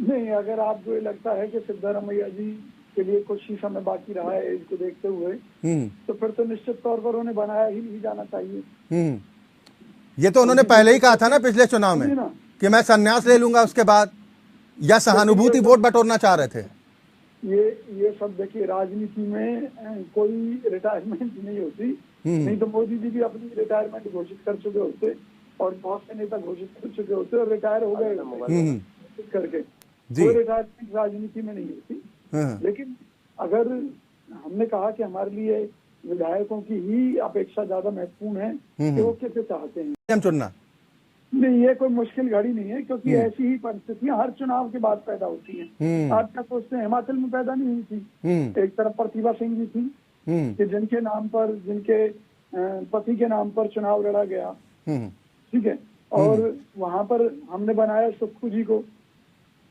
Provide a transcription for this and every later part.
नहीं, अगर आपको ये लगता है कि सिद्धारमैया जी के लिए कुछ ही समय बाकी रहा है इसको देखते हुए, तो फिर तो निश्चित तौर पर उन्हें बनाया ही नहीं जाना चाहिए। ये तो उन्होंने पहले ही कहा था ना पिछले चुनाव में ना कि मैं संन्यास ले लूंगा उसके बाद, या सहानुभूति वोट बटोरना चाह रहे थे। ये सब देखिए, राजनीति में कोई रिटायरमेंट नहीं होती। नहीं तो मोदी जी भी अपनी रिटायरमेंट घोषित कर चुके होते और बहुत से नेता घोषित कर चुके होते और रिटायर हो गए करके। कोई रिटायरमेंट राजनीति में नहीं होती। लेकिन अगर हमने कहा कि हमारे लिए विधायकों की ही अपेक्षा ज्यादा महत्वपूर्ण है कि वो किसे चाहते हैं चुनना, नहीं, ये कोई मुश्किल घड़ी नहीं है, क्योंकि ऐसी ही परिस्थितियां हर चुनाव के बाद पैदा होती हैं। आप क्या सोचते हैं, हिमाचल में पैदा नहीं हुई थी? एक तरफ प्रतिभा सिंह जी थी कि जिनके नाम पर, जिनके पति के नाम पर चुनाव लड़ा गया, ठीक है, और वहां पर हमने बनाया सुक्खू जी को,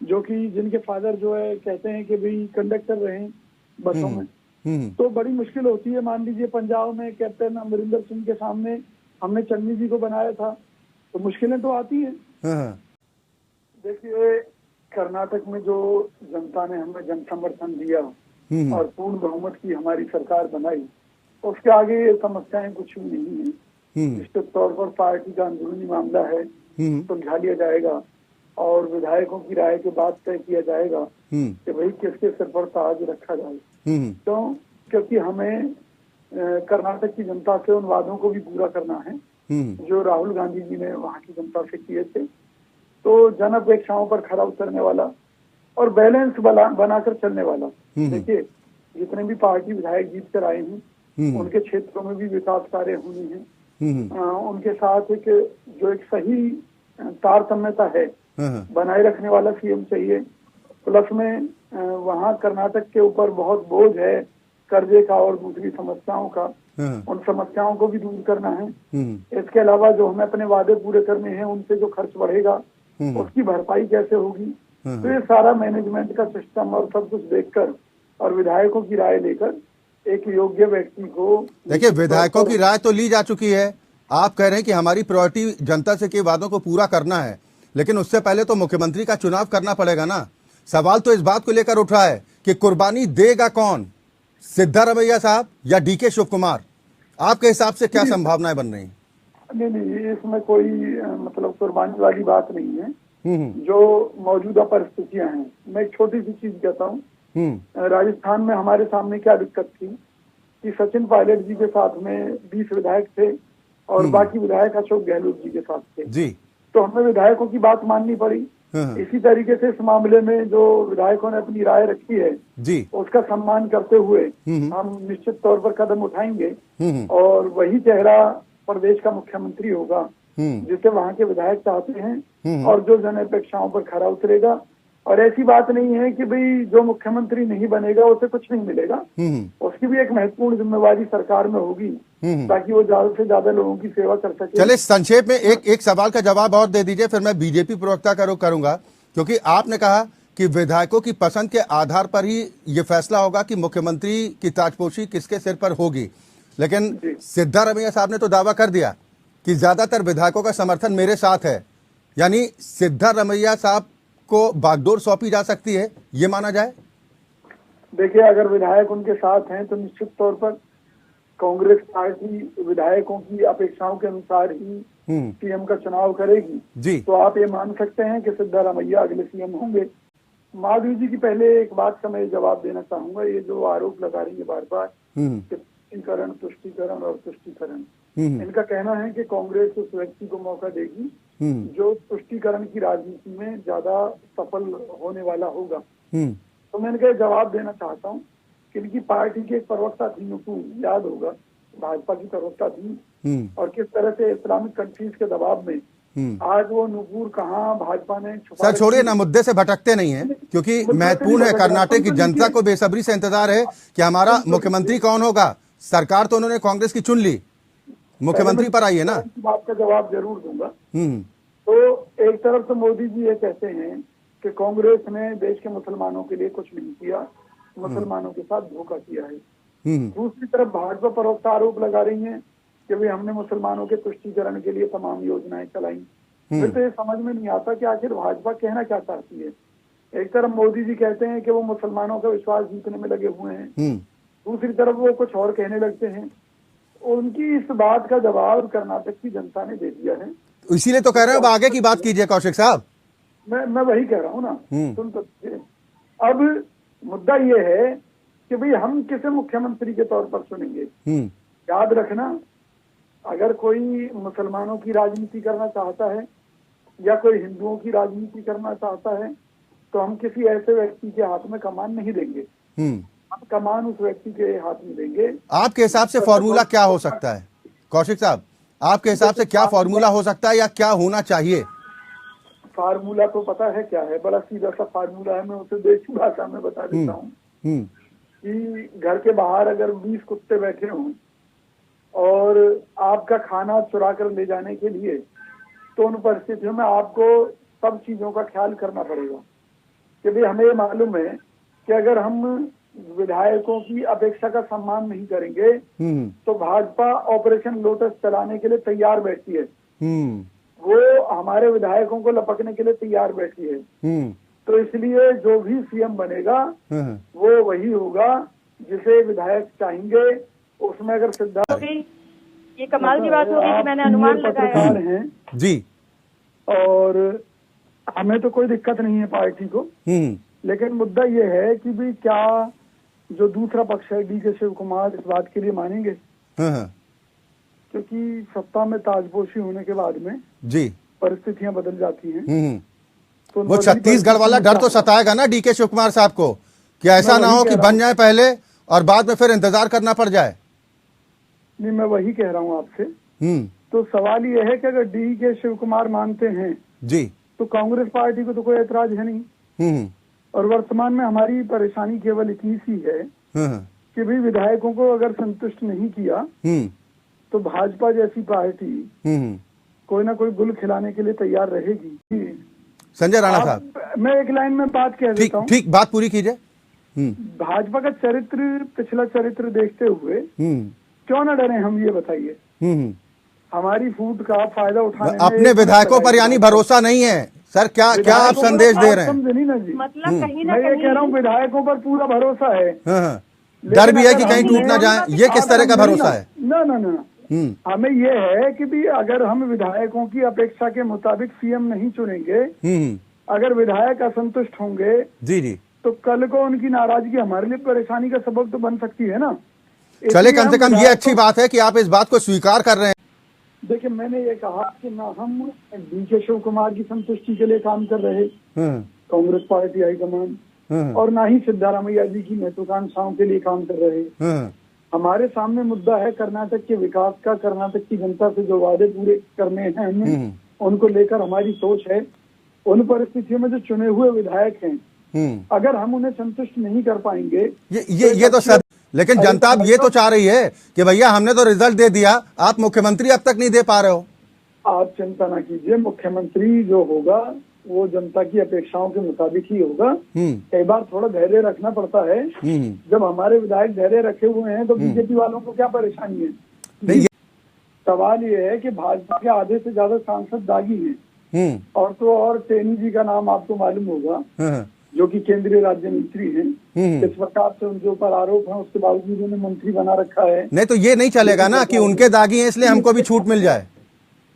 जो कि जिनके फादर जो है कहते हैं कि भाई कंडक्टर रहे बसों में। तो बड़ी मुश्किल होती है। मान लीजिए पंजाब में कैप्टन अमरिंदर सिंह के सामने हमने चन्नी जी को बनाया था, तो मुश्किलें तो आती हैं। देखिए, कर्नाटक में जो जनता ने हमें जन समर्थन दिया और पूर्ण बहुमत की हमारी सरकार बनाई, उसके आगे ये समस्याएं कुछ भी नहीं है। निश्चित तौर पर पार्टी का अंदरूनी मामला है, सुलझा लिया जाएगा और विधायकों की राय के बाद तय किया जाएगा कि भाई किसके सिर पर ताज रखा जाए। तो क्योंकि हमें कर्नाटक की जनता से उन वादों को भी पूरा करना है जो राहुल गांधी जी ने वहां की जनता से किए थे। तो जन अपेक्षाओं पर खरा उतरने वाला और बैलेंस बनाकर चलने वाला। देखिए, जितने भी पार्टी विधायक जीत कर आए हैं उनके क्षेत्रों में भी विकास कार्य होने हैं। उनके साथ एक सही तारतम्यता है बनाए रखने वाला सीएम चाहिए। प्लस में वहाँ कर्नाटक के ऊपर बहुत बोझ है कर्जे का और दूसरी समस्याओं का, उन समस्याओं को भी दूर करना है। इसके अलावा जो हमें अपने वादे पूरे करने हैं उनसे जो खर्च बढ़ेगा उसकी भरपाई कैसे होगी। तो ये सारा मैनेजमेंट का सिस्टम और सब कुछ देखकर और विधायकों की राय लेकर एक योग्य व्यक्ति को, देखिए विधायकों की राय तो ली जा चुकी है। आप कह रहे हैं कि हमारी प्रायोरिटी जनता से के वादों को पूरा करना है, लेकिन उससे पहले तो मुख्यमंत्री का चुनाव करना पड़ेगा ना। सवाल तो इस बात को लेकर उठ रहा है कि कुर्बानी देगा कौन, सिद्धारमैया साहब या डीके शिव कुमार? आपके हिसाब से क्या संभावनाएं बन रही हैं? नहीं, इसमें कोई मतलब कुर्बानी वाली बात नहीं है। जो मौजूदा परिस्थितियां हैं, मैं एक छोटी सी चीज कहता हूँ। राजस्थान में हमारे सामने क्या दिक्कत थी कि सचिन पायलट जी के साथ में 20 विधायक थे और बाकी विधायक अशोक गहलोत जी के साथ थे जी। तो हमें विधायकों की बात माननी पड़ी। इसी तरीके से इस मामले में जो विधायकों ने अपनी राय रखी है जी, उसका सम्मान करते हुए हम निश्चित तौर पर कदम उठाएंगे और वही चेहरा प्रदेश का मुख्यमंत्री होगा जिसे वहाँ के विधायक चाहते हैं और जो जन अपेक्षाओं पर खरा उतरेगा। और ऐसी बात नहीं है कि भाई जो मुख्यमंत्री नहीं बनेगा उसे कुछ नहीं मिलेगा, उसकी भी एक महत्वपूर्ण जिम्मेवारी सरकार में होगी ताकि वो ज्यादा से ज्यादा लोगों की सेवा कर सके। चलिए संक्षेप में एक सवाल का जवाब और दे दीजिए, फिर मैं बीजेपी प्रवक्ता का रुख करूंगा, क्योंकि आपने कहा कि विधायकों की पसंद के आधार पर ही ये फैसला होगा कि मुख्यमंत्री की ताजपोशी किसके सिर पर होगी। लेकिन सिद्धारमैया साहब ने तो दावा कर दिया कि ज्यादातर विधायकों का समर्थन मेरे साथ है, यानी सिद्धारमैया साहब को बागडोर सौंपी जा सकती है, ये माना जाए? देखिए, अगर विधायक उनके साथ हैं तो निश्चित तौर पर कांग्रेस पार्टी विधायकों की अपेक्षाओं के अनुसार ही सीएम का चुनाव करेगी जी। तो आप ये मान सकते हैं कि सिद्धारमैया अगले सीएम होंगे। माधवी जी की पहले एक बात का मैं जवाब देना चाहूंगा। ये जो आरोप लगा रही है बार बार तुष्टीकरण तुष्टीकरण और तुष्टीकरण, इनका कहना है कि कांग्रेस उस व्यक्ति को मौका देगी जो तुष्टीकरण की राजनीति में ज्यादा सफल होने वाला होगा। तो मैं इनका जवाब देना चाहता हूँ कि इनकी पार्टी की एक प्रवक्ता थी, नुपुर, याद होगा, भाजपा की प्रवक्ता थी और किस तरह से इस्लामिक कंट्रीज के दबाव में आज वो नुपुर कहाँ भाजपा ने छुपा। सर छोड़िए ना, मुद्दे से भटकते नहीं है, क्योंकि महत्वपूर्ण है। कर्नाटक की जनता को बेसब्री से इंतजार है कि हमारा मुख्यमंत्री कौन होगा। सरकार तो उन्होंने कांग्रेस की चुन ली, मुख्यमंत्री पर आइए ना। बात का जवाब जरूर दूंगा। तो एक तरफ तो मोदी जी ये कहते हैं कि कांग्रेस ने देश के मुसलमानों के लिए कुछ नहीं किया, मुसलमानों के साथ धोखा किया है। दूसरी तरफ भाजपा प्रवक्ता आरोप लगा रही है कि भाई हमने मुसलमानों के तुष्टीकरण के लिए तमाम योजनाएं चलाई। फिर तो ये समझ में नहीं आता कि आखिर भाजपा कहना क्या चाहती है। एक तरफ मोदी जी कहते हैं कि वो मुसलमानों का विश्वास जीतने में लगे हुए हैं, दूसरी तरफ वो कुछ और कहने लगते हैं। उनकी इस बात का जवाब कर्नाटक की जनता ने दे दिया है। इसीलिए तो कह रहे हैं, अब आगे की बात कीजिए कौशिक साहब। मैं वही कह रहा हूँ ना, सुन सकते। अब मुद्दा ये है कि भाई हम किसे मुख्यमंत्री के तौर पर चुनेंगे। याद रखना, अगर कोई मुसलमानों की राजनीति करना चाहता है या कोई हिंदुओं की राजनीति करना चाहता है तो हम किसी ऐसे व्यक्ति के हाथ में कमान नहीं देंगे। हम कमान उस व्यक्ति के हाथ में देंगे। आपके हिसाब से फॉर्मूला क्या हो सकता है कौशिक साहब? आपके हिसाब से क्या फॉर्मूला हो सकता है या क्या होना चाहिए? फार्मूला तो पता है क्या है, बड़ा सीधा सा फार्मूला है। मैं उसे देसी भाषा में बता देता हूँ कि घर के बाहर अगर 20 कुत्ते बैठे हों और आपका खाना चुरा कर ले जाने के लिए, तो उन परिस्थितियों में आपको सब चीजों का ख्याल करना पड़ेगा। कि भाई हमें मालूम है कि अगर हम विधायकों की अपेक्षा का सम्मान नहीं करेंगे तो भाजपा ऑपरेशन लोटस चलाने के लिए तैयार बैठी है। वो हमारे विधायकों को लपकने के लिए तैयार बैठी है। तो इसलिए जो भी सीएम बनेगा वो वही होगा जिसे विधायक चाहेंगे। उसमें अगर सिद्धार्थ, ये कमाल की बात होगी कि मैंने अनुमान लगाया है जी, और हमें तो कोई दिक्कत नहीं है पार्टी को, लेकिन मुद्दा ये है कि भी क्या जो दूसरा पक्ष है डी के शिव कुमार इस बात के लिए मानेंगे? क्योंकि सत्ता में ताजपोशी होने के बाद में जी परिस्थितियां बदल जाती हैं। तो वो छत्तीसगढ़ वाला डर तो सताएगा ना डी के शिव कुमार साहब को, कि ऐसा ना हो कि बन जाए पहले और बाद में फिर इंतजार करना पड़ जाए। नहीं, मैं वही कह रहा हूँ आपसे। तो सवाल ये है कि अगर डी के शिव कुमार मानते हैं जी तो कांग्रेस पार्टी को तो कोई ऐतराज है नहीं। और वर्तमान में हमारी परेशानी केवल इतनी सी है कि भाई विधायकों को अगर संतुष्ट नहीं किया तो भाजपा जैसी पार्टी कोई ना कोई गुल खिलाने के लिए तैयार रहेगी। संजय राणा साहब, मैं एक लाइन में बात कह देता हूँ। ठीक, बात पूरी कीजिए। भाजपा का चरित्र, पिछला चरित्र देखते हुए क्यों ना डरे हम, ये बताइए। हमारी फूट का फायदा उठाने अपने विधायकों पर यानी भरोसा नहीं है सर? क्या आप संदेश दे रहे हैं? समझे ना जी, मतलब कहीं ना मैं ये कह रहा हूँ विधायकों पर पूरा भरोसा है। डर भी है कि कहीं टूट ना जाए। ये किस तरह का भरोसा है? ना हमें ये है कि भी अगर हम विधायकों की अपेक्षा के मुताबिक सीएम नहीं चुनेंगे, अगर विधायक असंतुष्ट होंगे जी तो कल को उनकी नाराजगी हमारे लिए परेशानी का सबब तो बन सकती है ना। चले, कम से कम ये अच्छी बात है कि आप इस बात को स्वीकार कर रहे हैं। देखिए, मैंने ये कहा कि ना हम डी के शिव कुमार की संतुष्टि के लिए काम कर रहे कांग्रेस पार्टी हाईकमान, और ना ही सिद्धारामैया जी की महत्वाकांक्षाओं के लिए काम कर रहे। हमारे सामने मुद्दा है कर्नाटक के विकास का। कर्नाटक की जनता से जो वादे पूरे करने हैं हमें, उनको लेकर हमारी सोच है। उन परिस्थितियों में जो चुने हुए विधायक हैं, अगर हम उन्हें संतुष्ट नहीं कर पाएंगे ये तो सर, लेकिन जनता अब ये तो चाह रही है कि भैया हमने तो रिजल्ट दे दिया, आप मुख्यमंत्री अब तक नहीं दे पा रहे हो। आप चिंता ना कीजिए, मुख्यमंत्री जो होगा वो जनता की अपेक्षाओं के मुताबिक ही होगा। कई बार थोड़ा धैर्य रखना पड़ता है। जब हमारे विधायक धैर्य रखे हुए हैं तो बीजेपी वालों को क्या परेशानी है? सवाल ये है कि भाजपा के आधे से ज्यादा सांसद दागी हैं, और तो और टेनी जी का नाम आपको मालूम होगा, जो कि केंद्रीय राज्य मंत्री हैं। इस प्रकार से उनके ऊपर आरोप है, उसके बावजूद उन्हें मंत्री बना रखा है। नहीं तो ये नहीं चलेगा ना कि उनके दागी हैं इसलिए हमको भी छूट मिल जाए।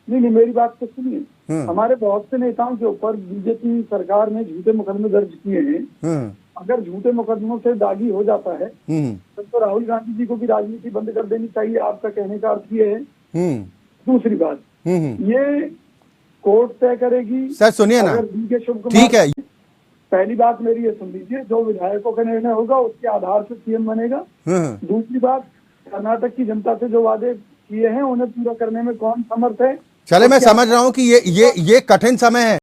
नहीं, मेरी बात तो सुनिए। हमारे बहुत से नेताओं के ऊपर बीजेपी सरकार ने झूठे मुकदमे दर्ज किए हैं। अगर झूठे मुकदमों से दागी हो जाता है तो राहुल गांधी जी को भी राजनीति बंद कर देनी चाहिए। आपका कहने का अर्थ ये है। दूसरी बात, ये कोर्ट तय करेगी। सर सुनिए ना, ठीक है, पहली बात मेरी ये सुन लीजिए, जो विधायकों का निर्णय होगा उसके आधार से सीएम बनेगा। दूसरी बात, कर्नाटक की जनता से जो वादे किए हैं उन्हें पूरा करने में कौन समर्थ है। चले, मैं समझ रहा हूँ कि ये कठिन समय है।